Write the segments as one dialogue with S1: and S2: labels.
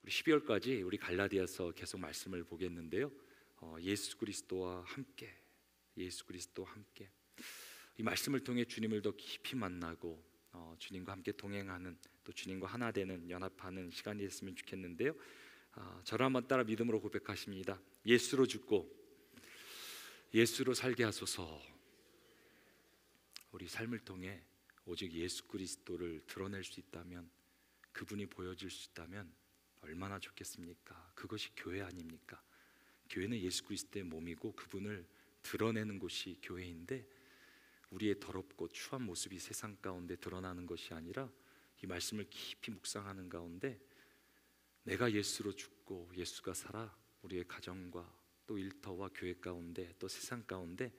S1: 우리 12월까지 우리 갈라디아서 계속 말씀을 보겠는데요. 예수 그리스도와 함께, 예수 그리스도와 함께 이 말씀을 통해 주님을 더 깊이 만나고 주님과 함께 동행하는, 또 주님과 하나 되는, 연합하는 시간이 됐으면 좋겠는데요. 저를 한번 따라 믿음으로 고백하십니다. 예수로 죽고 예수로 살게 하소서. 우리 삶을 통해 오직 예수 그리스도를 드러낼 수 있다면, 그분이 보여질 수 있다면 얼마나 좋겠습니까? 그것이 교회 아닙니까? 교회는 예수 그리스도의 몸이고 그분을 드러내는 곳이 교회인데, 우리의 더럽고 추한 모습이 세상 가운데 드러나는 것이 아니라 이 말씀을 깊이 묵상하는 가운데 내가 예수로 죽고 예수가 살아 우리의 가정과 또 일터와 교회 가운데 또 세상 가운데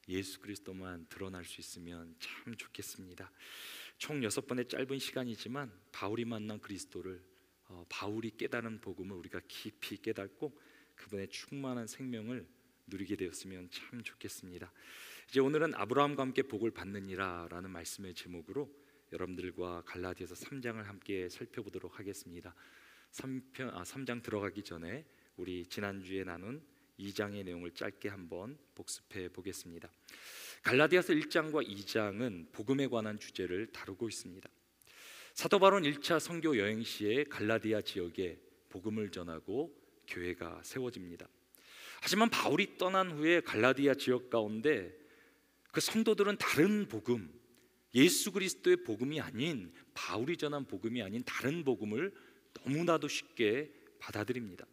S1: 예수 그리스도만 드러날 수 있으면 참 좋겠습니다. 총 6번의 짧은 시간이지만 바울이 만난 그리스도를, 바울이 깨달은 복음을 우리가 깊이 깨닫고 그분의 충만한 생명을 누리게 되었으면 참 좋겠습니다. 이제 오늘은 아브라함과 함께 복을 받느니라 라는 말씀의 제목으로 여러분들과 갈라디아서 3장을 함께 살펴보도록 하겠습니다. 3장 들어가기 전에 우리 지난주에 나눈 2장의 내용을 짧게 한번 복습해 보겠습니다. 갈라디아서 1장과 2장은 복음에 관한 주제를 다루고 있습니다. 사도 바울은 1차 선교 여행 시에 갈라디아 지역에 복음을 전하고 교회가 세워집니다. 하지만 바울이 떠난 후에 갈라디아 지역 가운데 그 성도들은 다른 복음, 예수 그리스도의 복음이 아닌, 바울이 전한 복음이 아닌 다른 복음을 너무나도 쉽게 받아들입니다.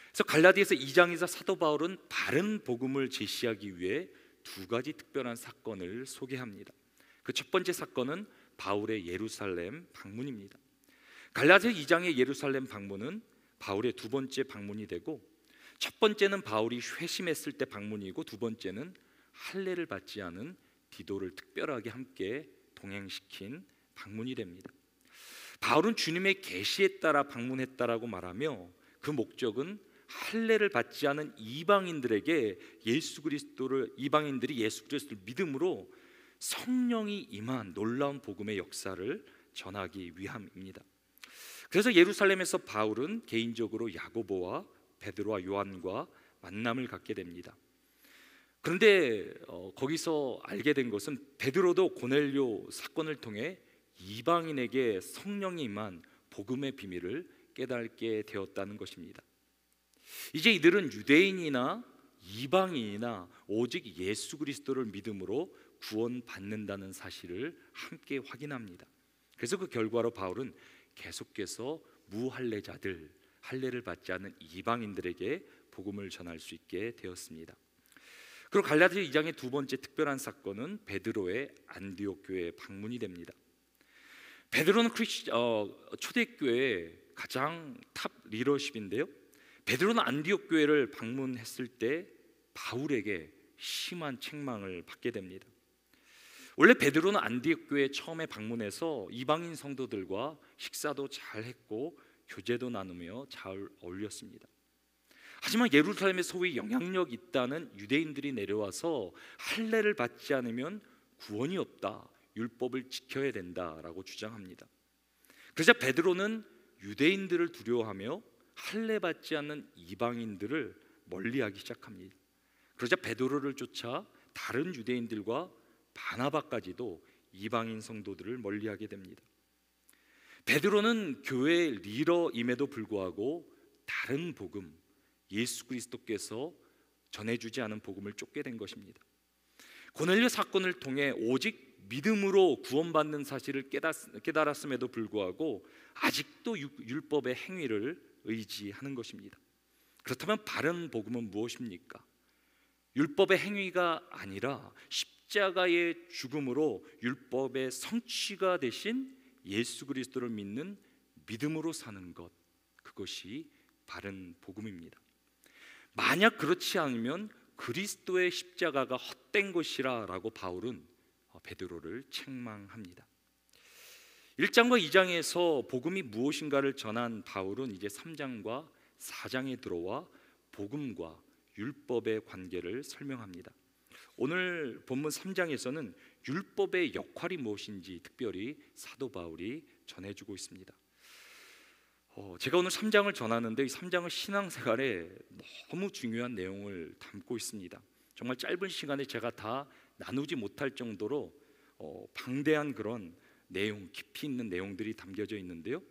S1: 그래서 갈라디아서 2장에서 사도 바울은 바른 복음을 제시하기 위해 2가지 특별한 사건을 소개합니다. 그 첫 번째 사건은 바울의 예루살렘 방문입니다. 갈라디아서 2장의 예루살렘 방문은 바울의 2번째 방문이 되고, 첫 번째는 바울이 회심했을 때 방문이고, 2번째는 할례를 받지 않은 디도를 특별하게 함께 동행시킨 방문이 됩니다. 바울은 주님의 계시에 따라 방문했다라고 말하며 그 목적은 할례를 받지 않은 이방인들에게 이방인들이 예수 그리스도를 믿음으로 성령이 임한 놀라운 복음의 역사를 전하기 위함입니다. 그래서 예루살렘에서 바울은 개인적으로 야고보와 베드로와 요한과 만남을 갖게 됩니다. 그런데 거기서 알게 된 것은 베드로도 고넬료 사건을 통해 이방인에게 성령이 임한 복음의 비밀을 깨닫게 되었다는 것입니다. 이제 이들은 유대인이나 이방인이나 오직 예수 그리스도를 믿음으로 구원받는다는 사실을 함께 확인합니다. 그래서 그 결과로 바울은 계속해서 무할례자들, 할례를 받지 않은 이방인들에게 복음을 전할 수 있게 되었습니다. 그리고 갈라디아 2장의 2번째 특별한 사건은 베드로의 안디옥 교회에 방문이 됩니다. 베드로는 초대교회의 가장 탑 리더십인데요, 베드로는 안디옥 교회를 방문했을 때 바울에게 심한 책망을 받게 됩니다. 원래 베드로는 안디옥 교회에 처음에 방문해서 이방인 성도들과 식사도 잘 했고 교제도 나누며 잘 어울렸습니다. 하지만 예루살렘에 소위 영향력 있다는 유대인들이 내려와서 할례를 받지 않으면 구원이 없다, 율법을 지켜야 된다라고 주장합니다. 그러자 베드로는 유대인들을 두려워하며 할례 받지 않는 이방인들을 멀리하기 시작합니다. 그러자 베드로를 쫓아 다른 유대인들과 바나바까지도 이방인 성도들을 멀리하게 됩니다. 베드로는 교회 리더임에도 불구하고 다른 복음, 예수 그리스도께서 전해주지 않은 복음을 쫓게 된 것입니다. 고넬료 사건을 통해 오직 믿음으로 구원받는 사실을 깨달았음에도 불구하고 아직도 율법의 행위를 의지하는 것입니다. 그렇다면 바른 복음은 무엇입니까? 율법의 행위가 아니라 십자가의 죽음으로 율법의 성취가 되신 예수 그리스도를 믿는 믿음으로 사는 것, 그것이 바른 복음입니다. 만약 그렇지 않으면 그리스도의 십자가가 헛된 것이라 라고 바울은 베드로를 책망합니다. 1장과 2장에서 복음이 무엇인가를 전한 바울은 이제 3장과 4장에 들어와 복음과 율법의 관계를 설명합니다. 오늘 본문 3장에서는 율법의 역할이 무엇인지 특별히 사도 바울이 전해주고 있습니다. 제가 오늘 3장을 전하는데 이 3장은 신앙생활에 너무 중요한 내용을 담고 있습니다. 정말 짧은 시간에 제가 다 나누지 못할 정도로 방대한 그런 내용, 깊이 있는 내용들이 담겨져 있는데요.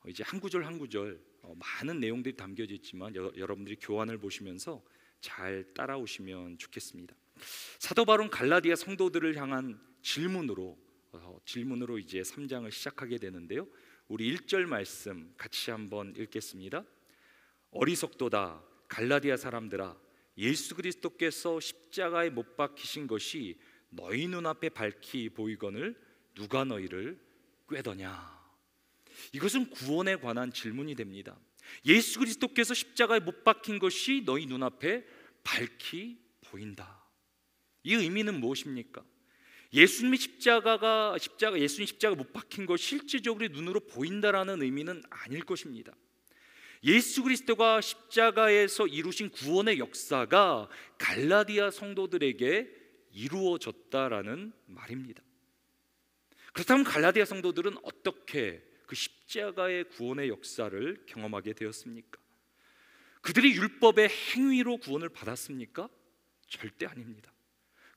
S1: 이제 한 구절 한 구절 많은 내용들이 담겨져 있지만 여러분들이 교환을 보시면서 잘 따라오시면 좋겠습니다. 사도 바울은 갈라디아 성도들을 향한 질문으로 이제 3장을 시작하게 되는데요. 우리 1절 말씀 같이 한번 읽겠습니다. 어리석도다 갈라디아 사람들아, 예수 그리스도께서 십자가에 못 박히신 것이 너희 눈앞에 밝히 보이거늘 누가 너희를 꾀더냐. 이것은 구원에 관한 질문이 됩니다. 예수 그리스도께서 십자가에 못 박힌 것이 너희 눈앞에 밝히 보인다. 이 의미는 무엇입니까? 예수님 십자가 못 박힌 것 실질적으로 눈으로 보인다라는 의미는 아닐 것입니다. 예수 그리스도가 십자가에서 이루신 구원의 역사가 갈라디아 성도들에게 이루어졌다라는 말입니다. 그렇다면 갈라디아 성도들은 어떻게 그 십자가의 구원의 역사를 경험하게 되었습니까? 그들이 율법의 행위로 구원을 받았습니까? 절대 아닙니다.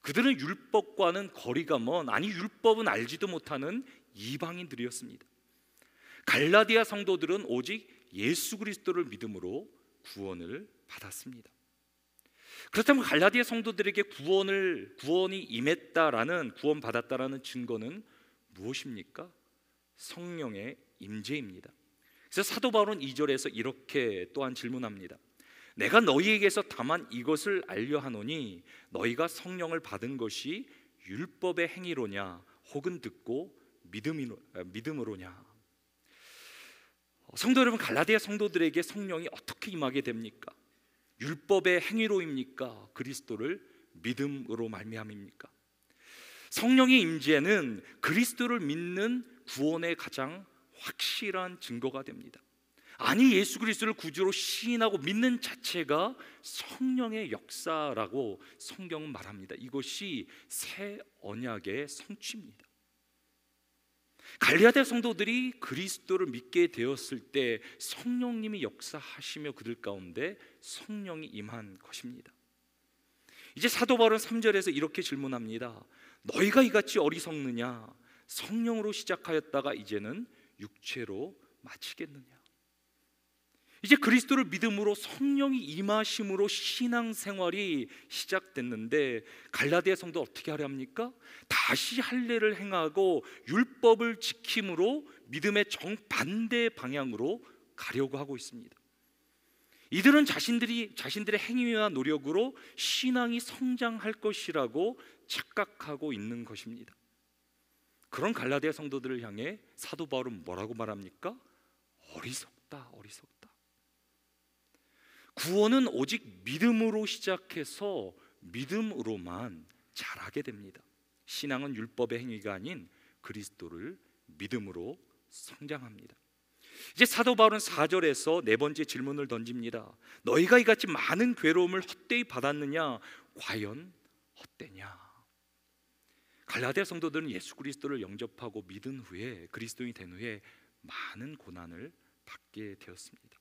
S1: 그들은 율법과는 거리가 먼, 아니 율법은 알지도 못하는 이방인들이었습니다. 갈라디아 성도들은 오직 예수 그리스도를 믿음으로 구원을 받았습니다. 그렇다면 갈라디아 성도들에게 구원이 임했다라는, 구원받았다라는 증거는 무엇입니까? 성령의 임재입니다. 그래서 사도 바울은 2절에서 이렇게 또한 질문합니다. 내가 너희에게서 다만 이것을 알려 하노니 너희가 성령을 받은 것이 율법의 행위로냐 혹은 듣고 믿음으로냐. 성도 여러분, 갈라디아 성도들에게 성령이 어떻게 임하게 됩니까? 율법의 행위로입니까? 그리스도를 믿음으로 말미암입니까? 성령의 임재는 그리스도를 믿는 구원의 가장 확실한 증거가 됩니다. 아니 예수 그리스도를 구주로 시인하고 믿는 자체가 성령의 역사라고 성경은 말합니다. 이것이 새 언약의 성취입니다. 갈라디아 성도들이 그리스도를 믿게 되었을 때 성령님이 역사하시며 그들 가운데 성령이 임한 것입니다. 이제 사도 바울은 3절에서 이렇게 질문합니다. 너희가 이같이 어리석느냐? 성령으로 시작하였다가 이제는 육체로 마치겠느냐? 이제 그리스도를 믿음으로 성령이 임하심으로 신앙생활이 시작됐는데 갈라디아 성도 어떻게 하려 합니까? 다시 할례를 행하고 율법을 지킴으로 믿음의 정반대 방향으로 가려고 하고 있습니다. 이들은 자신들의 행위와 노력으로 신앙이 성장할 것이라고 착각하고 있는 것입니다. 그런 갈라디아 성도들을 향해 사도 바울은 뭐라고 말합니까? 어리석다, 어리석다. 구원은 오직 믿음으로 시작해서 믿음으로만 자라게 됩니다. 신앙은 율법의 행위가 아닌 그리스도를 믿음으로 성장합니다. 이제 사도 바울은 4절에서 네 번째 질문을 던집니다. 너희가 이같이 많은 괴로움을 헛되이 받았느냐? 과연 헛되냐? 갈라디아 성도들은 예수 그리스도를 영접하고 믿은 후에, 그리스도인이 된 후에 많은 고난을 받게 되었습니다.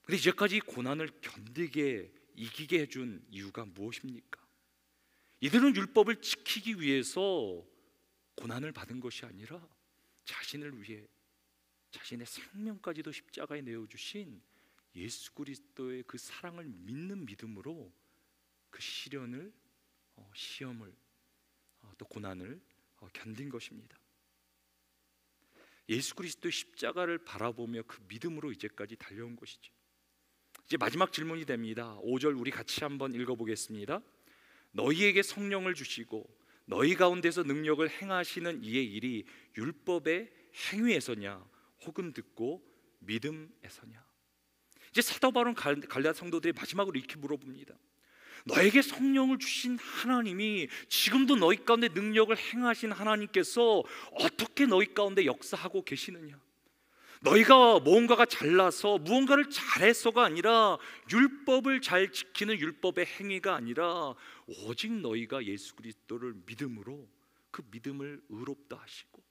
S1: 그런데 이제까지 고난을 견디게, 이기게 해준 이유가 무엇입니까? 이들은 율법을 지키기 위해서 고난을 받은 것이 아니라 자신을 위해 자신의 생명까지도 십자가에 내어주신 예수 그리스도의 그 사랑을 믿는 믿음으로 그 시련을, 시험을, 또 고난을 견딘 것입니다. 예수 그리스도의 십자가를 바라보며 그 믿음으로 이제까지 달려온 것이죠. 이제 마지막 질문이 됩니다. 5절 우리 같이 한번 읽어보겠습니다. 너희에게 성령을 주시고 너희 가운데서 능력을 행하시는 이의 일이 율법의 행위에서냐 혹은 듣고 믿음에서냐. 이제 사도 바울은 갈라디아 성도들이 마지막으로 이렇게 물어봅니다. 너에게 성령을 주신 하나님이 지금도 너희 가운데 능력을 행하신 하나님께서 어떻게 너희 가운데 역사하고 계시느냐? 너희가 무언가가 잘나서 무언가를 잘해서가 아니라 율법을 잘 지키는 율법의 행위가 아니라 오직 너희가 예수 그리스도를 믿음으로 그 믿음을 의롭다 하시고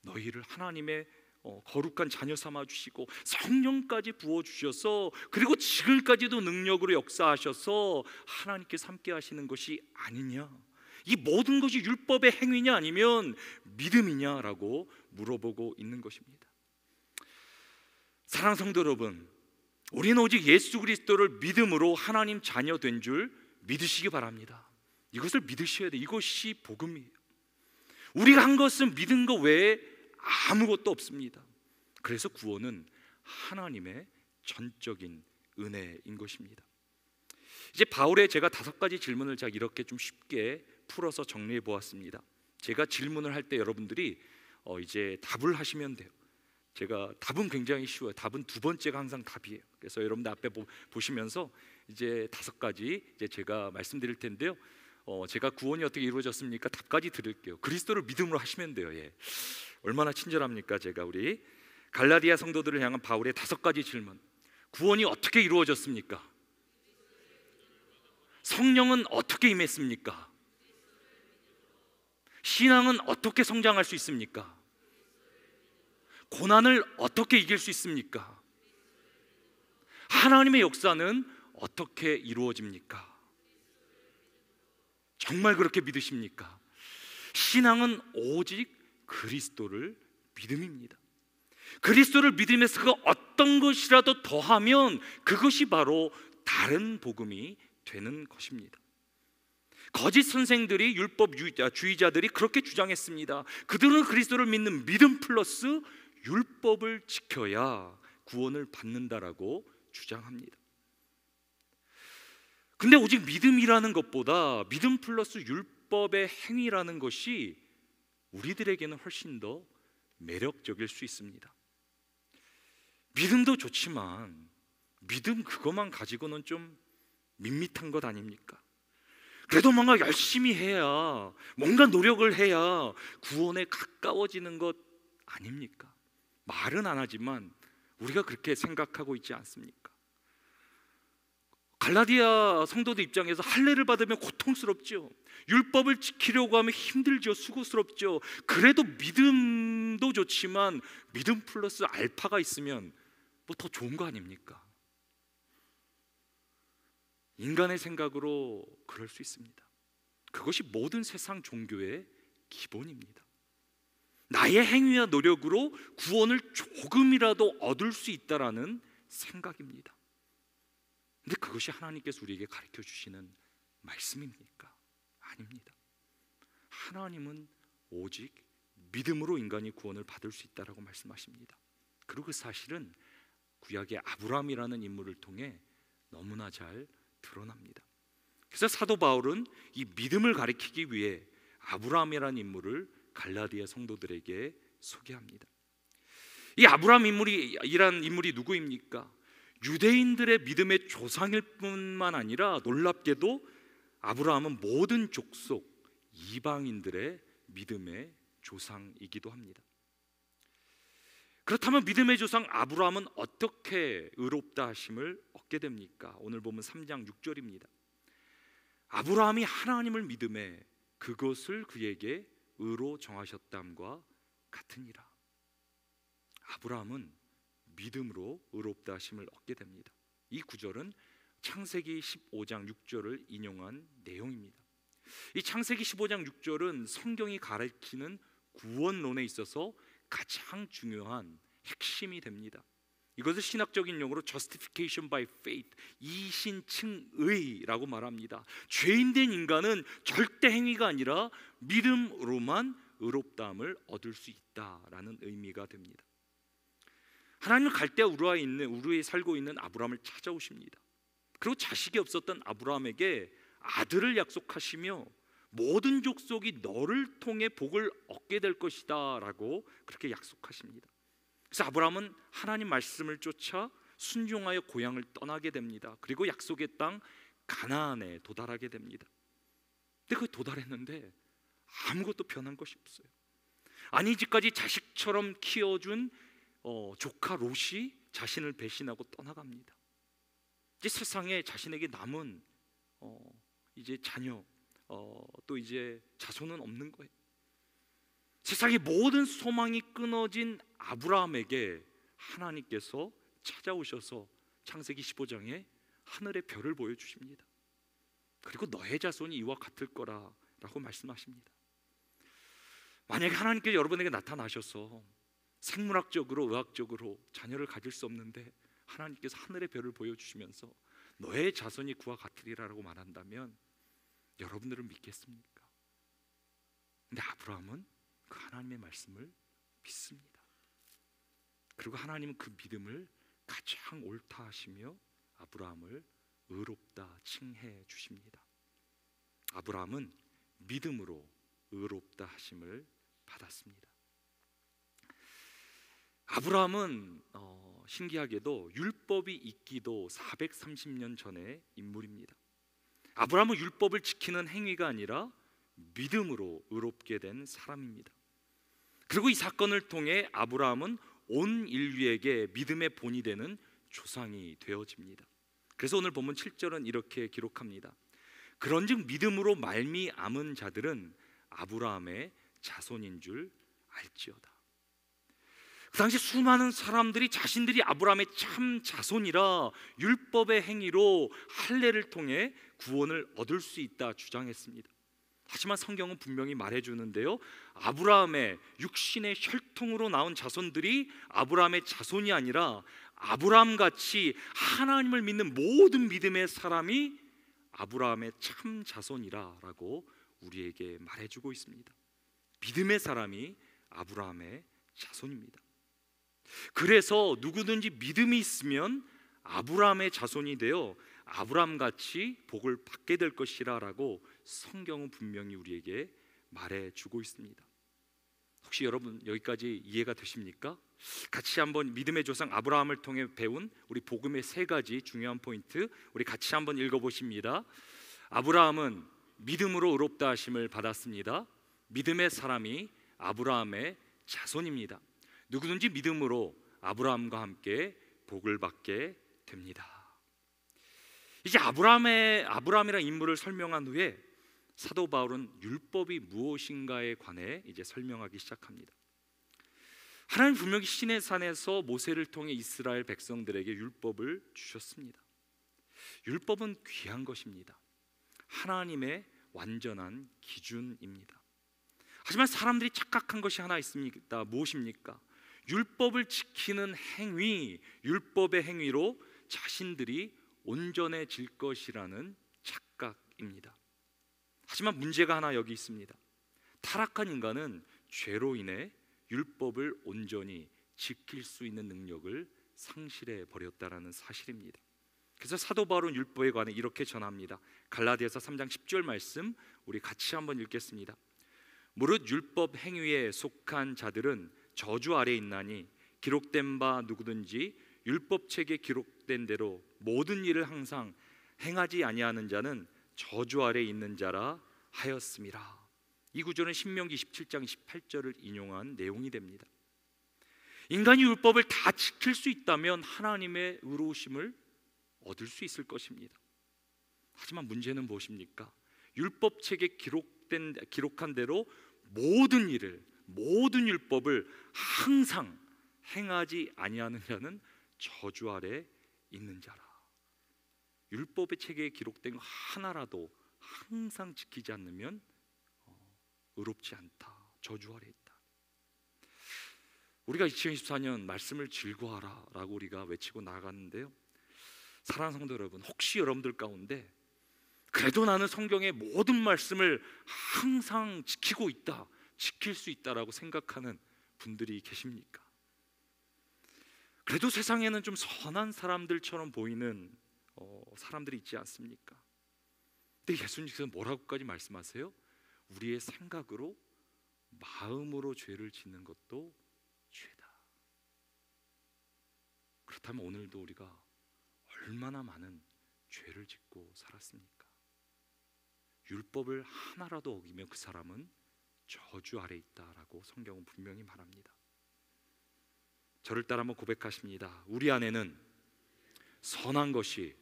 S1: 너희를 하나님의 거룩한 자녀 삼아 주시고 성령까지 부어 주셔서 그리고 지금까지도 능력으로 역사하셔서 하나님께서 함께 하시는 것이 아니냐, 이 모든 것이 율법의 행위냐 아니면 믿음이냐라고 물어보고 있는 것입니다. 사랑하는 성도 여러분, 우리는 오직 예수 그리스도를 믿음으로 하나님 자녀 된 줄 믿으시기 바랍니다. 이것을 믿으셔야 돼요. 이것이 복음이에요. 우리가 한 것은 믿은 것 외에 아무것도 없습니다. 그래서 구원은 하나님의 전적인 은혜인 것입니다. 이제 바울의 제가 5가지 질문을 제가 이렇게 좀 쉽게 풀어서 정리해 보았습니다. 제가 질문을 할 때 여러분들이 이제 답을 하시면 돼요. 제가 답은 굉장히 쉬워요. 답은 2번째가 항상 답이에요. 그래서 여러분들 앞에 보시면서 이제 5가지 이제 제가 말씀드릴 텐데요. 제가 구원이 어떻게 이루어졌습니까? 답까지 드릴게요. 그리스도를 믿음으로 하시면 돼요. 예. 얼마나 친절합니까? 제가 우리 갈라디아 성도들을 향한 바울의 5가지 질문. 구원이 어떻게 이루어졌습니까? 성령은 어떻게 임했습니까? 신앙은 어떻게 성장할 수 있습니까? 고난을 어떻게 이길 수 있습니까? 하나님의 역사는 어떻게 이루어집니까? 정말 그렇게 믿으십니까? 신앙은 오직 그리스도를 믿음입니다. 그리스도를 믿으면서 그 어떤 것이라도 더하면 그것이 바로 다른 복음이 되는 것입니다. 거짓 선생들이, 율법주의자들이 그렇게 주장했습니다. 그들은 그리스도를 믿는 믿음 플러스 율법을 지켜야 구원을 받는다라고 주장합니다. 근데 오직 믿음이라는 것보다 믿음 플러스 율법의 행위라는 것이 우리들에게는 훨씬 더 매력적일 수 있습니다. 믿음도 좋지만 믿음 그것만 가지고는 좀 밋밋한 것 아닙니까? 그래도 뭔가 열심히 해야, 뭔가 노력을 해야 구원에 가까워지는 것 아닙니까? 말은 안 하지만 우리가 그렇게 생각하고 있지 않습니까? 갈라디아 성도들 입장에서 할례를 받으면 고통스럽죠. 율법을 지키려고 하면 힘들죠. 수고스럽죠. 그래도 믿음도 좋지만 믿음 플러스 알파가 있으면 뭐 더 좋은 거 아닙니까? 인간의 생각으로 그럴 수 있습니다. 그것이 모든 세상 종교의 기본입니다. 나의 행위와 노력으로 구원을 조금이라도 얻을 수 있다라는 생각입니다. 근데 그것이 하나님께서 우리에게 가르쳐 주시는 말씀입니까? 아닙니다. 하나님은 오직 믿음으로 인간이 구원을 받을 수 있다라고 말씀하십니다. 그리고 그 사실은 구약의 아브라함이라는 인물을 통해 너무나 잘 드러납니다. 그래서 사도 바울은 이 믿음을 가리키기 위해 아브라함이라는 인물을 갈라디아 성도들에게 소개합니다. 이 아브라함 인물이란 인물이 누구입니까? 유대인들의 믿음의 조상일 뿐만 아니라 놀랍게도 아브라함은 모든 족속 이방인들의 믿음의 조상이기도 합니다. 그렇다면 믿음의 조상 아브라함은 어떻게 의롭다 하심을 얻게 됩니까? 오늘 보면 3장 6절입니다. 아브라함이 하나님을 믿음에 그것을 그에게 의로 정하셨담과 같으니라. 아브라함은 믿음으로 의롭다 하심을 얻게 됩니다. 이 구절은 창세기 15장 6절을 인용한 내용입니다. 이 창세기 15장 6절은 성경이 가르치는 구원론에 있어서 가장 중요한 핵심이 됩니다. 이것을 신학적인 용어로 justification by faith, 이신칭의라고 말합니다. 죄인된 인간은 절대 행위가 아니라 믿음으로만 의롭다함을 얻을 수 있다라는 의미가 됩니다. 하나님은 갈대아 우르에 살고 있는 아브라함을 찾아오십니다. 그리고 자식이 없었던 아브라함에게 아들을 약속하시며 모든 족속이 너를 통해 복을 얻게 될 것이다 라고 그렇게 약속하십니다. 그래서 아브라함은 하나님 말씀을 쫓아 순종하여 고향을 떠나게 됩니다. 그리고 약속의 땅 가나안에 도달하게 됩니다. 근데 그 도달했는데 아무것도 변한 것이 없어요. 아니 이제까지 자식처럼 키워준 조카 롯이 자신을 배신하고 떠나갑니다. 이제 세상에 자신에게 남은 이제 자녀 또 이제 자손은 없는 거예요. 세상의 모든 소망이 끊어진 아브라함에게 하나님께서 찾아오셔서 창세기 15장에 하늘의 별을 보여주십니다. 그리고 너의 자손이 이와 같을 거라고 말씀하십니다. 만약에 하나님께서 여러분에게 나타나셔서 생물학적으로 의학적으로 자녀를 가질 수 없는데 하나님께서 하늘의 별을 보여주시면서 너의 자손이 그와 같으리라고 말한다면 여러분들은 믿겠습니까? 근데 아브라함은 그 하나님의 말씀을 믿습니다. 그리고 하나님은 그 믿음을 가장 옳다 하시며 아브라함을 의롭다 칭해 주십니다. 아브라함은 믿음으로 의롭다 하심을 받았습니다. 아브라함은 신기하게도 율법이 있기도 430년 전의 인물입니다. 아브라함은 율법을 지키는 행위가 아니라 믿음으로 의롭게 된 사람입니다. 그리고 이 사건을 통해 아브라함은 온 인류에게 믿음의 본이 되는 조상이 되어집니다. 그래서 오늘 본문 7절은 이렇게 기록합니다. 그런즉 믿음으로 말미암은 자들은 아브라함의 자손인 줄 알지어다. 그 당시 수많은 사람들이 자신들이 아브라함의 참 자손이라 율법의 행위로 할례를 통해 구원을 얻을 수 있다 주장했습니다. 하지만 성경은 분명히 말해주는데요, 아브라함의 육신의 혈통으로 나온 자손들이 아브라함의 자손이 아니라 아브라함같이 하나님을 믿는 모든 믿음의 사람이 아브라함의 참 자손이라고 우리에게 말해주고 있습니다. 믿음의 사람이 아브라함의 자손입니다. 그래서 누구든지 믿음이 있으면 아브라함의 자손이 되어 아브라함같이 복을 받게 될 것이라고 성경은 분명히 우리에게 말해주고 있습니다. 혹시 여러분 여기까지 이해가 되십니까? 같이 한번 믿음의 조상 아브라함을 통해 배운 우리 복음의 세 가지 중요한 포인트 우리 같이 한번 읽어보십니다. 아브라함은 믿음으로 의롭다 하심을 받았습니다. 믿음의 사람이 아브라함의 자손입니다. 누구든지 믿음으로 아브라함과 함께 복을 받게 됩니다. 이제 아브라함이라는 인물을 설명한 후에 사도 바울은 율법이 무엇인가에 관해 이제 설명하기 시작합니다. 하나님 분명히 시내 산에서 모세를 통해 이스라엘 백성들에게 율법을 주셨습니다. 율법은 귀한 것입니다. 하나님의 완전한 기준입니다. 하지만 사람들이 착각한 것이 하나 있습니다. 무엇입니까? 율법을 지키는 행위, 율법의 행위로 자신들이 온전해질 것이라는 착각입니다. 하지만 문제가 하나 여기 있습니다. 타락한 인간은 죄로 인해 율법을 온전히 지킬 수 있는 능력을 상실해 버렸다라는 사실입니다. 그래서 사도 바울은 율법에 관해 이렇게 전합니다. 갈라디아서 3장 10절 말씀 우리 같이 한번 읽겠습니다. 무릇 율법 행위에 속한 자들은 저주 아래 있나니 기록된 바 누구든지 율법책에 기록된 대로 모든 일을 항상 행하지 아니하는 자는 저주 아래 있는 자라 하였음이라. 이 구절은 신명기 27장 18절을 인용한 내용이 됩니다. 인간이 율법을 다 지킬 수 있다면 하나님의 의로우심을 얻을 수 있을 것입니다. 하지만 문제는 무엇입니까? 율법책에 기록한 대로 모든 일을, 모든 율법을 항상 행하지 아니하는 자는 저주 아래 있는 자라. 율법의 책에 기록된 거 하나라도 항상 지키지 않으면 의롭지 않다, 저주 아래 있다. 우리가 2024년 말씀을 즐거워하라 라고 우리가 외치고 나갔는데요, 사랑하는 성도 여러분, 혹시 여러분들 가운데 그래도 나는 성경의 모든 말씀을 항상 지키고 있다, 지킬 수 있다라고 생각하는 분들이 계십니까? 그래도 세상에는 좀 선한 사람들처럼 보이는 사람들이 있지 않습니까? 근데 예수님께서 뭐라고까지 말씀하세요? 우리의 생각으로, 마음으로 죄를 짓는 것도 죄다. 그렇다면 오늘도 우리가 얼마나 많은 죄를 짓고 살았습니까? 율법을 하나라도 어기면 그 사람은 저주 아래 있다라고 성경은 분명히 말합니다. 저를 따라 한번 고백하십니다. 우리 안에는 선한 것이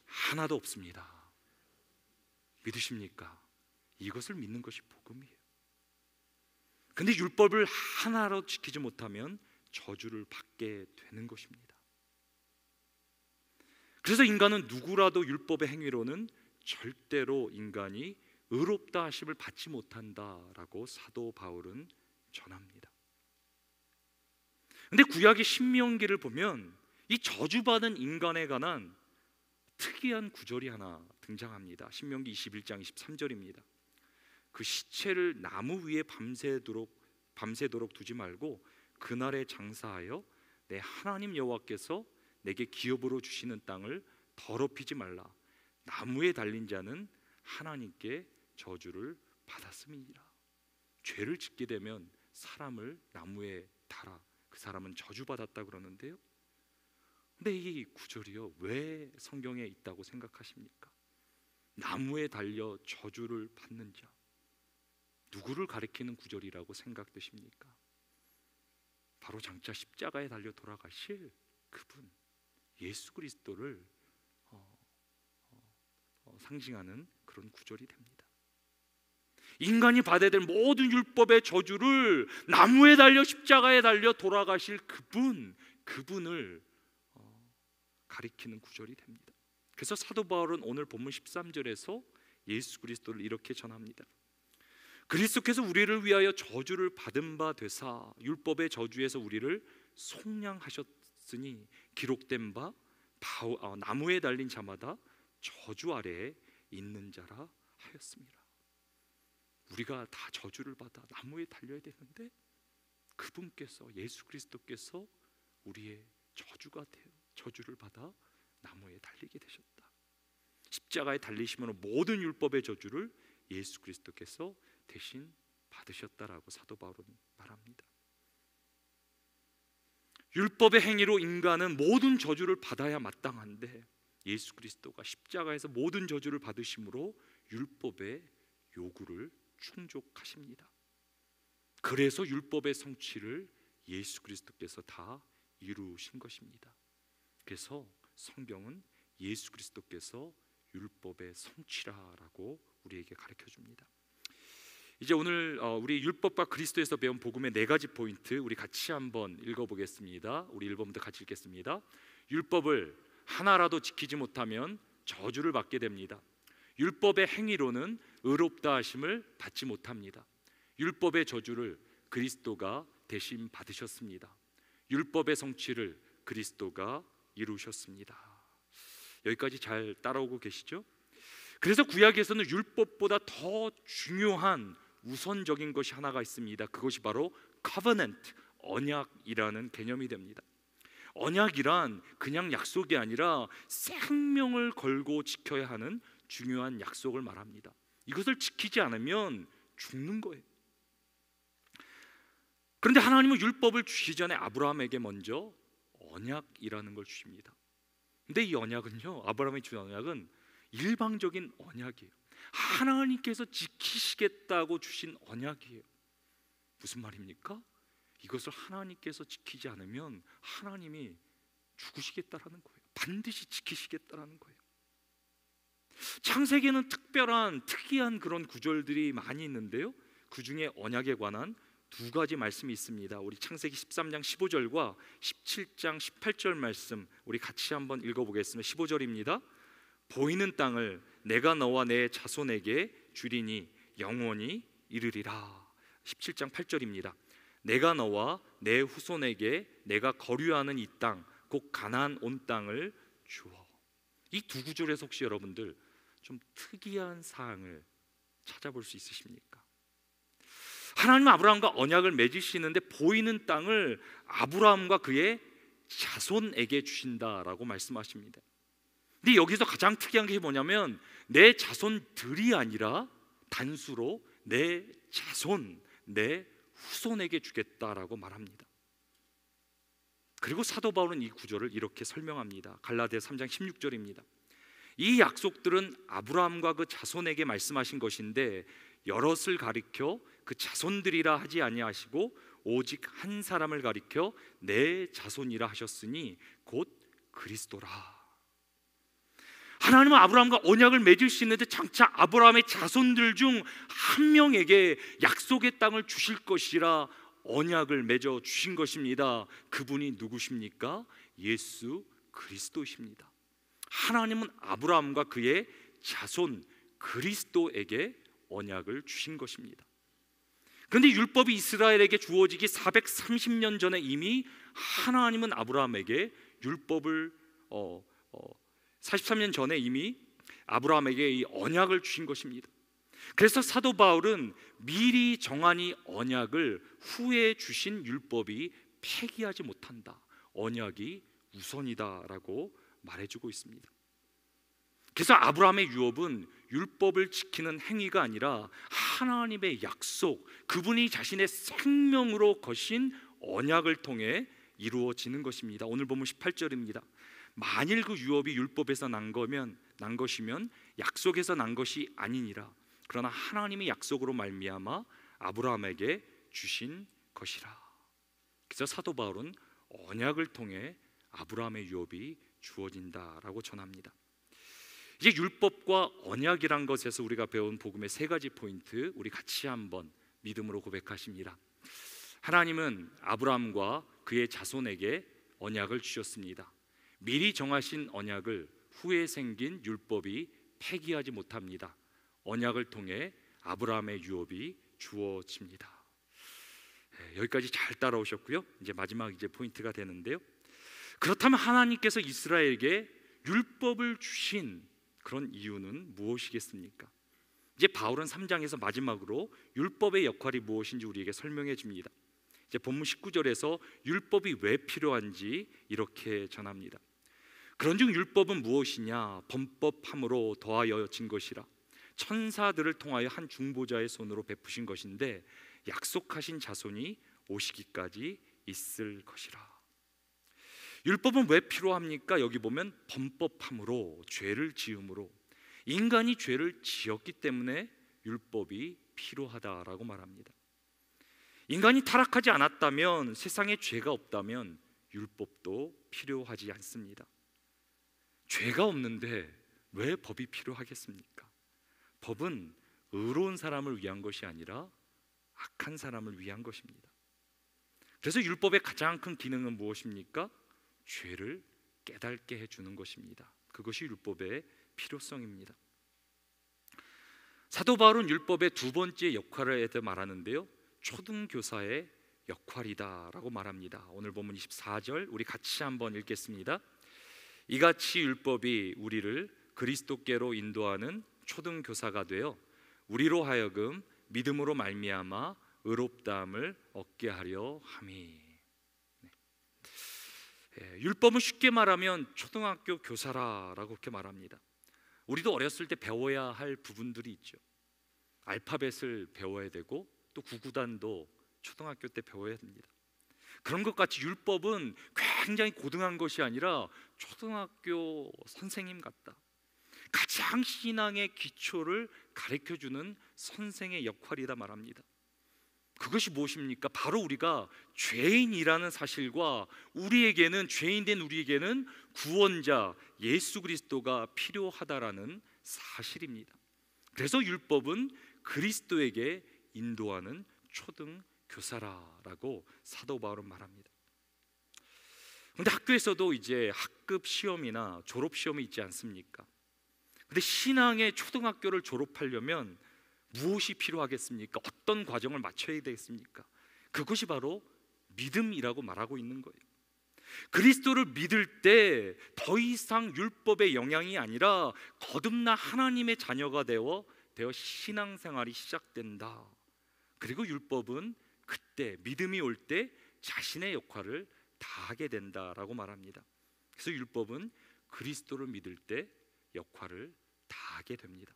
S1: 하나도 없습니다. 믿으십니까? 이것을 믿는 것이 복음이에요. 근데 율법을 하나로 지키지 못하면 저주를 받게 되는 것입니다. 그래서 인간은 누구라도 율법의 행위로는 절대로 인간이 의롭다 하심을 받지 못한다라고 사도 바울은 전합니다. 근데 구약의 신명기를 보면 이 저주받은 인간에 관한 특이한 구절이 하나 등장합니다. 신명기 21장 23절입니다. 그 시체를 나무 위에 밤새도록 두지 말고 그날에 장사하여 내 하나님 여호와께서 내게 기업으로 주시는 땅을 더럽히지 말라. 나무에 달린 자는 하나님께 저주를 받았음이니라. 죄를 짓게 되면 사람을 나무에 달아 그 사람은 저주받았다 그러는데요. 근데 이 구절이요, 왜 성경에 있다고 생각하십니까? 나무에 달려 저주를 받는 자, 누구를 가리키는 구절이라고 생각되십니까? 바로 장차 십자가에 달려 돌아가실 그분, 예수 그리스도를 상징하는 그런 구절이 됩니다. 인간이 받아야 될 모든 율법의 저주를 나무에 달려 십자가에 달려 돌아가실 그분을 가리키는 구절이 됩니다. 그래서 사도 바울은 오늘 본문 13절에서 예수 그리스도를 이렇게 전합니다. 그리스도께서 우리를 위하여 저주를 받은 바 되사 율법의 저주에서 우리를 속량하셨으니 기록된 바 나무에 달린 자마다 저주 아래에 있는 자라 하였습니다. 우리가 다 저주를 받아 나무에 달려야 되는데 그분께서, 예수 그리스도께서 우리의 저주가 되어 저주를 받아 나무에 달리게 되셨다. 십자가에 달리심으로 모든 율법의 저주를 예수 그리스도께서 대신 받으셨다라고 사도 바울은 말합니다. 율법의 행위로 인간은 모든 저주를 받아야 마땅한데 예수 그리스도가 십자가에서 모든 저주를 받으심으로 율법의 요구를 충족하십니다. 그래서 율법의 성취를 예수 그리스도께서 다 이루신 것입니다. 그래서 성경은 예수 그리스도께서 율법의 성취라라고 우리에게 가르쳐 줍니다. 이제 오늘 우리 율법과 그리스도에서 배운 복음의 4가지 포인트 우리 같이 한번 읽어보겠습니다. 우리 1번부터 같이 읽겠습니다. 율법을 하나라도 지키지 못하면 저주를 받게 됩니다. 율법의 행위로는 의롭다 하심을 받지 못합니다. 율법의 저주를 그리스도가 대신 받으셨습니다. 율법의 성취를 그리스도가 이루셨습니다. 여기까지 잘 따라오고 계시죠? 그래서 구약에서는 율법보다 더 중요한 우선적인 것이 하나가 있습니다. 그것이 바로 covenant, 언약이라는 개념이 됩니다. 언약이란 그냥 약속이 아니라 생명을 걸고 지켜야 하는 중요한 약속을 말합니다. 이것을 지키지 않으면 죽는 거예요. 그런데 하나님은 율법을 주시기 전에 아브라함에게 먼저 언약이라는 걸 주십니다. 근데 이 언약은요, 아브라함이 준 언약은 일방적인 언약이에요. 하나님께서 지키시겠다고 주신 언약이에요. 무슨 말입니까? 이것을 하나님께서 지키지 않으면 하나님이 죽으시겠다라는 거예요. 반드시 지키시겠다라는 거예요. 창세기에는 특이한 그런 구절들이 많이 있는데요, 그 중에 언약에 관한 2가지 말씀이 있습니다. 우리 창세기 13장 15절과 17장 18절 말씀 우리 같이 한번 읽어보겠습니다. 15절입니다. 보이는 땅을 내가 너와 내 자손에게 주리니 영원히 이르리라. 17장 8절입니다. 내가 너와 내 후손에게 내가 거류하는 이 땅 곧 가나안 온 땅을 주어. 이 2구절에서 혹시 여러분들 좀 특이한 사항을 찾아볼 수 있으십니까? 하나님은 아브라함과 언약을 맺으시는데 보이는 땅을 아브라함과 그의 자손에게 주신다라고 말씀하십니다. 근데 여기서 가장 특이한 게 뭐냐면 내 자손들이 아니라 단수로 내 자손, 내 후손에게 주겠다라고 말합니다. 그리고 사도 바울은 이 구절을 이렇게 설명합니다. 갈라디아 3장 16절입니다. 이 약속들은 아브라함과 그 자손에게 말씀하신 것인데 여럿을 가리켜 그 자손들이라 하지 아니하시고 오직 한 사람을 가리켜 내 자손이라 하셨으니 곧 그리스도라. 하나님은 아브라함과 언약을 맺을 수 있는데 장차 아브라함의 자손들 중 한 명에게 약속의 땅을 주실 것이라 언약을 맺어 주신 것입니다. 그분이 누구십니까? 예수 그리스도십니다. 하나님은 아브라함과 그의 자손 그리스도에게 언약을 주신 것입니다. 그런데 율법이 이스라엘에게 주어지기 430년 전에 이미 하나님은 아브라함에게 율법을 43년 전에 이미 아브라함에게 이 언약을 주신 것입니다. 그래서 사도 바울은 미리 정한 이 언약을 후에 주신 율법이 폐기하지 못한다, 언약이 우선이다라고 말해주고 있습니다. 그래서 아브라함의 유업은 율법을 지키는 행위가 아니라 하나님의 약속, 그분이 자신의 생명으로 거신 언약을 통해 이루어지는 것입니다. 오늘 보면 18절입니다. 만일 그 유업이 율법에서 난 것이면 약속에서 난 것이 아니니라. 그러나 하나님의 약속으로 말미암아 아브라함에게 주신 것이라. 그래서 사도 바울은 언약을 통해 아브라함의 유업이 주어진다라고 전합니다. 이제 율법과 언약이란 것에서 우리가 배운 복음의 세 가지 포인트, 우리 같이 한번 믿음으로 고백하십니다. 하나님은 아브라함과 그의 자손에게 언약을 주셨습니다. 미리 정하신 언약을 후에 생긴 율법이 폐기하지 못합니다. 언약을 통해 아브라함의 유업이 주어집니다. 여기까지 잘 따라오셨고요. 이제 마지막 포인트가 되는데요. 그렇다면 하나님께서 이스라엘에게 율법을 주신 그런 이유는 무엇이겠습니까? 이제 바울은 3장에서 마지막으로 율법의 역할이 무엇인지 우리에게 설명해 줍니다. 이제 본문 19절에서 율법이 왜 필요한지 이렇게 전합니다. 그런즉 율법은 무엇이냐? 범법함으로 더하여진 것이라. 천사들을 통하여 한 중보자의 손으로 베푸신 것인데 약속하신 자손이 오시기까지 있을 것이라. 율법은 왜 필요합니까? 여기 보면 범법함으로, 죄를 지음으로, 인간이 죄를 지었기 때문에 율법이 필요하다라고 말합니다. 인간이 타락하지 않았다면, 세상에 죄가 없다면 율법도 필요하지 않습니다. 죄가 없는데 왜 법이 필요하겠습니까? 법은 의로운 사람을 위한 것이 아니라 악한 사람을 위한 것입니다. 그래서 율법의 가장 큰 기능은 무엇입니까? 죄를 깨닫게 해주는 것입니다. 그것이 율법의 필요성입니다. 사도 바울은 율법의 두 번째 역할에 대해 말하는데요, 초등교사의 역할이다라고 말합니다. 오늘 본문 24절 우리 같이 한번 읽겠습니다. 이같이 율법이 우리를 그리스도께로 인도하는 초등교사가 되어 우리로 하여금 믿음으로 말미암아 의롭다함을 얻게 하려 함이. 율법은 쉽게 말하면 초등학교 교사라고 그렇게 말합니다. 우리도 어렸을 때 배워야 할 부분들이 있죠. 알파벳을 배워야 되고 또 구구단도 초등학교 때 배워야 됩니다. 그런 것 같이 율법은 굉장히 고등한 것이 아니라 초등학교 선생님 같다. 가장 신앙의 기초를 가르쳐주는 선생의 역할이다 말합니다. 그것이 무엇입니까? 바로 우리가 죄인이라는 사실과 우리에게는, 죄인된 우리에게는 구원자 예수 그리스도가 필요하다라는 사실입니다. 그래서 율법은 그리스도에게 인도하는 초등교사라고 사도 바울은 말합니다. 그런데 학교에서도 이제 학급 시험이나 졸업 시험이 있지 않습니까? 근데 신앙의 초등학교를 졸업하려면 무엇이 필요하겠습니까? 어떤 과정을 마쳐야 되겠습니까? 그것이 바로 믿음이라고 말하고 있는 거예요. 그리스도를 믿을 때 더 이상 율법의 영향이 아니라 거듭나 하나님의 자녀가 되어 신앙생활이 시작된다. 그리고 율법은 그때 믿음이 올 때 자신의 역할을 다하게 된다라고 말합니다. 그래서 율법은 그리스도를 믿을 때 역할을 다하게 됩니다.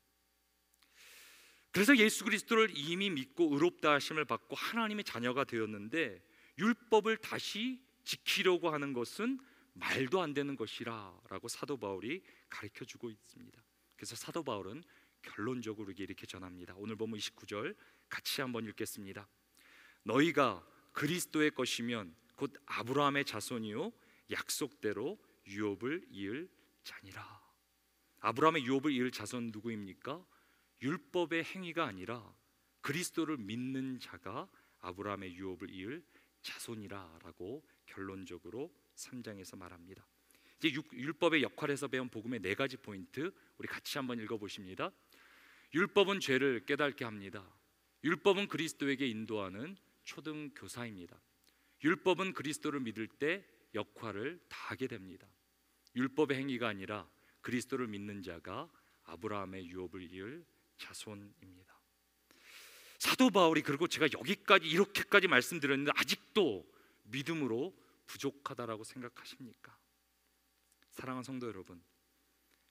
S1: 그래서 예수 그리스도를 이미 믿고 의롭다 하심을 받고 하나님의 자녀가 되었는데 율법을 다시 지키려고 하는 것은 말도 안 되는 것이라 라고 사도 바울이 가르쳐주고 있습니다. 그래서 사도 바울은 결론적으로 이렇게 전합니다. 오늘 보면 29절 같이 한번 읽겠습니다. 너희가 그리스도의 것이면 곧 아브라함의 자손이요 약속대로 유업을 이을 자니라. 아브라함의 유업을 이을 자손 누구입니까? 율법의 행위가 아니라 그리스도를 믿는 자가 아브라함의 유업을 이을 자손이라라고 결론적으로 3장에서 말합니다. 이제 율법의 역할에서 배운 복음의 4가지 포인트 우리 같이 한번 읽어보십니다. 율법은 죄를 깨닫게 합니다. 율법은 그리스도에게 인도하는 초등 교사입니다. 율법은 그리스도를 믿을 때 역할을 다하게 됩니다. 율법의 행위가 아니라 그리스도를 믿는 자가 아브라함의 유업을 이을 자손입니다. 사도 바울이, 그리고 제가 여기까지 이렇게까지 말씀드렸는데 아직도 믿음으로 부족하다라고 생각하십니까? 사랑하는 성도 여러분,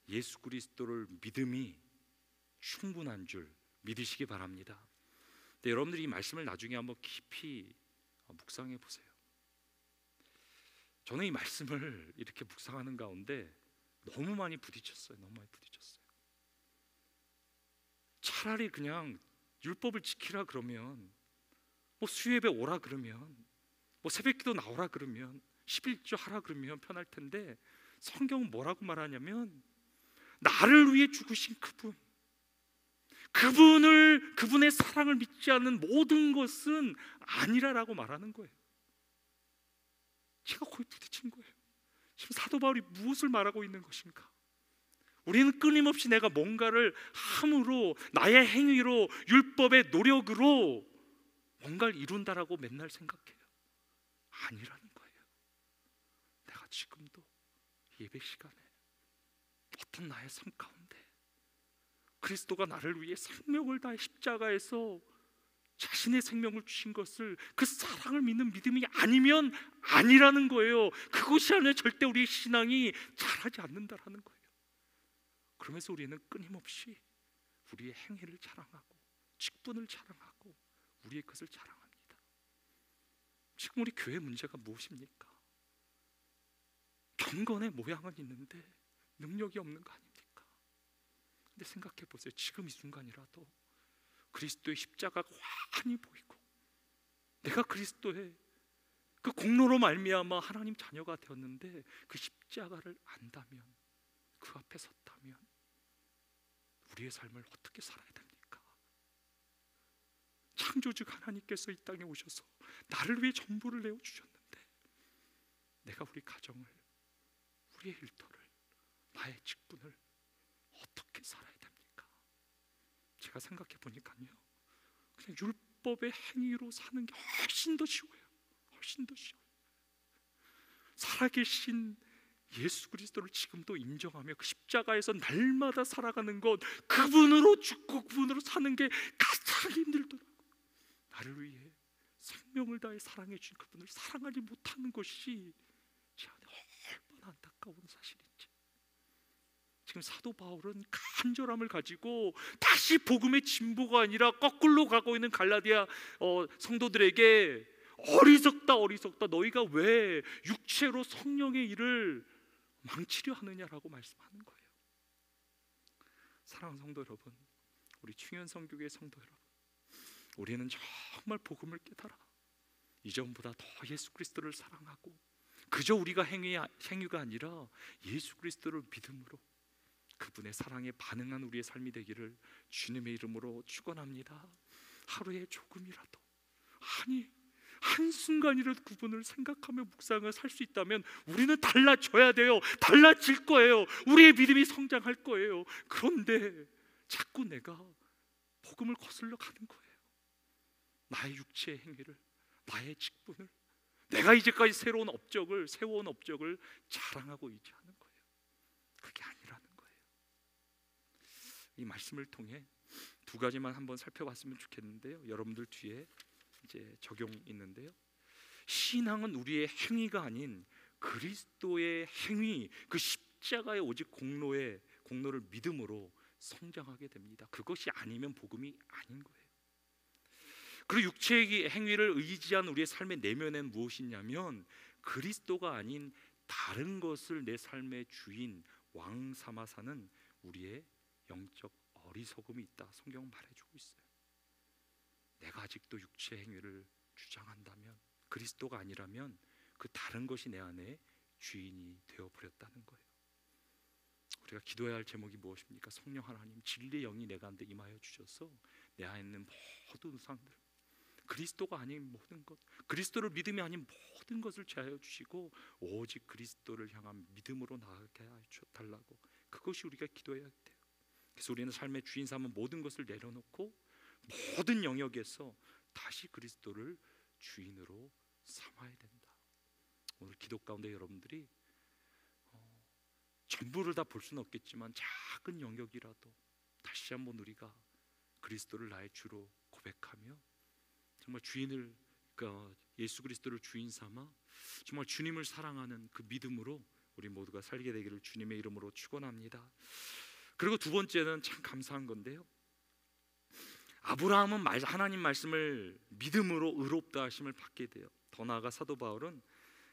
S1: 예수 그리스도를 믿음이 충분한 줄 믿으시기 바랍니다. 근데 여러분들이 이 말씀을 나중에 한번 깊이 묵상해 보세요. 저는 이 말씀을 이렇게 묵상하는 가운데 너무 많이 부딪혔어요. 너무 많이 부딪혔어요. 차라리 그냥 율법을 지키라 그러면, 뭐 수요예배 오라 그러면, 뭐 새벽기도 나오라 그러면, 11조 하라 그러면 편할 텐데, 성경은 뭐라고 말하냐면 나를 위해 죽으신 그분의 사랑을 믿지 않는 모든 것은 아니라라고 말하는 거예요. 제가 거의 부딪힌 거예요. 지금 사도 바울이 무엇을 말하고 있는 것인가? 우리는 끊임없이 내가 뭔가를 함으로, 나의 행위로, 율법의 노력으로 뭔가를 이룬다라고 맨날 생각해요. 아니라는 거예요. 내가 지금도 예배 시간에 어떤 나의 삶 가운데 그리스도가 나를 위해 생명을 다해 십자가에서 자신의 생명을 주신 것을, 그 사랑을 믿는 믿음이 아니면 아니라는 거예요. 그것이 아니면 절대 우리의 신앙이 자라지 않는다라는 거예요. 그러면서 우리는 끊임없이 우리의 행위를 자랑하고 직분을 자랑하고 우리의 것을 자랑합니다. 지금 우리 교회 문제가 무엇입니까? 경건의 모양은 있는데 능력이 없는 거 아닙니까? 근데 생각해 보세요. 지금 이 순간이라도 그리스도의 십자가가 환히 보이고 내가 그리스도의 그 공로로 말미암아 하나님 자녀가 되었는데 그 십자가를 안다면, 그 앞에 섰다면 우리의 삶을 어떻게 살아야 됩니까? 창조주 하나님께서 이 땅에 오셔서 나를 위해 전부를 내어주셨는데 내가 우리 가정을, 우리의 일터를, 나의 직분을 어떻게 살아야 됩니까? 제가 생각해 보니까요, 그냥 율법의 행위로 사는 게 훨씬 더 쉬워요. 훨씬 더 쉬워요. 살아계신 예수 그리스도를 지금도 인정하며 그 십자가에서 날마다 살아가는 것, 그분으로 죽고 그분으로 사는 게 가장 힘들더라고요. 나를 위해 생명을 다해 사랑해 주신 그분을 사랑하지 못하는 것이 제 안에 얼마나 안타까운 사실인지. 지금 사도 바울은 간절함을 가지고 다시 복음의 진보가 아니라 거꾸로 가고 있는 갈라디아 성도들에게 어리석다, 어리석다, 너희가 왜 육체로 성령의 일을 망치려 하느냐라고 말씀하는 거예요. 사랑하는 성도 여러분, 우리 충현성교회 성도 여러분, 우리는 정말 복음을 깨달아 이전보다 더 예수 그리스도를 사랑하고, 그저 우리가 행위가 아니라 예수 그리스도를 믿음으로 그분의 사랑에 반응한 우리의 삶이 되기를 주님의 이름으로 축원합니다. 하루에 조금이라도, 아니 한순간이라도 그분을 생각하며 묵상을 살 수 있다면 우리는 달라져야 돼요. 달라질 거예요. 우리의 믿음이 성장할 거예요. 그런데 자꾸 내가 복음을 거슬러 가는 거예요. 나의 육체의 행위를, 나의 직분을, 내가 이제까지 세워온 업적을 자랑하고 있지 않은 거예요. 그게 아니라는 거예요. 이 말씀을 통해 두 가지만 한번 살펴봤으면 좋겠는데요. 여러분들 뒤에 이제 적용 있는데요. 신앙은 우리의 행위가 아닌 그리스도의 행위, 그 십자가의 오직 공로를 믿음으로 성장하게 됩니다. 그것이 아니면 복음이 아닌 거예요. 그리고 육체의 행위를 의지한 우리의 삶의 내면엔 무엇이냐면 그리스도가 아닌 다른 것을 내 삶의 주인, 왕 삼아 사는 우리의 영적 어리석음이 있다. 성경은 말해주고 있어요. 내가 아직도 육체 행위를 주장한다면, 그리스도가 아니라면 그 다른 것이 내 안에 주인이 되어버렸다는 거예요. 우리가 기도해야 할 제목이 무엇입니까? 성령 하나님, 진리의 영이 내 가운데 임하여 주셔서 내 안에 있는 모든 상들, 그리스도가 아닌 모든 것, 그리스도를 믿음이 아닌 모든 것을 제하여 주시고 오직 그리스도를 향한 믿음으로 나아가게 하여 달라고, 그것이 우리가 기도해야 돼요. 그래서 우리는 삶의 주인 삼은 모든 것을 내려놓고 모든 영역에서 다시 그리스도를 주인으로 삼아야 된다. 오늘 기도 가운데 여러분들이 전부를 다 볼 수는 없겠지만 작은 영역이라도 다시 한번 우리가 그리스도를 나의 주로 고백하며 정말 주인을, 그러니까 예수 그리스도를 주인 삼아 정말 주님을 사랑하는 그 믿음으로 우리 모두가 살게 되기를 주님의 이름으로 축원합니다. 그리고 두 번째는 참 감사한 건데요, 아브라함은 하나님 말씀을 믿음으로 의롭다 하심을 받게 돼요. 더 나아가 사도 바울은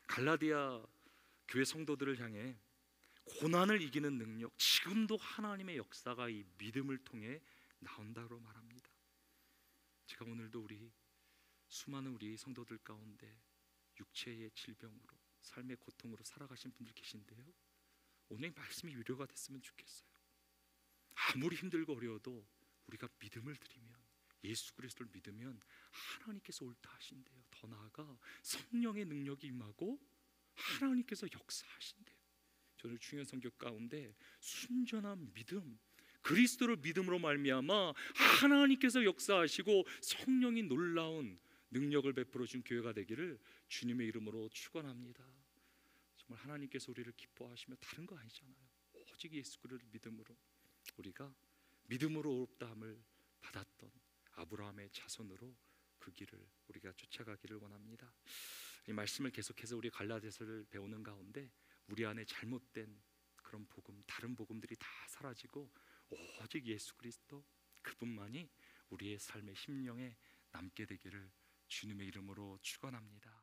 S1: 갈라디아 교회 성도들을 향해 고난을 이기는 능력, 지금도 하나님의 역사가 이 믿음을 통해 나온다고 말합니다. 제가 오늘도 수많은 우리 성도들 가운데 육체의 질병으로, 삶의 고통으로 살아가신 분들 계신데요, 오늘 말씀이 위로가 됐으면 좋겠어요. 아무리 힘들고 어려워도 우리가 믿음을 드리면, 예수 그리스도를 믿으면 하나님께서 옳다 하신대요. 더 나아가 성령의 능력이 임하고 하나님께서 역사하신대요. 저는 중요한 성경 가운데 순전한 믿음, 그리스도를 믿음으로 말미암아 하나님께서 역사하시고 성령이 놀라운 능력을 베풀어 준 교회가 되기를 주님의 이름으로 축원합니다. 정말 하나님께서 우리를 기뻐하시며 다른 거 아니잖아요. 오직 예수 그리스도를 믿음으로 우리가 믿음으로 의롭다함을 받았던 아브라함의 자손으로 그 길을 우리가 쫓아가기를 원합니다. 이 말씀을 계속해서 우리 갈라디아서를 배우는 가운데 우리 안에 잘못된 그런 복음, 다른 복음들이 다 사라지고 오직 예수 그리스도, 그분만이 우리의 삶의 심령에 남게 되기를 주님의 이름으로 축원합니다.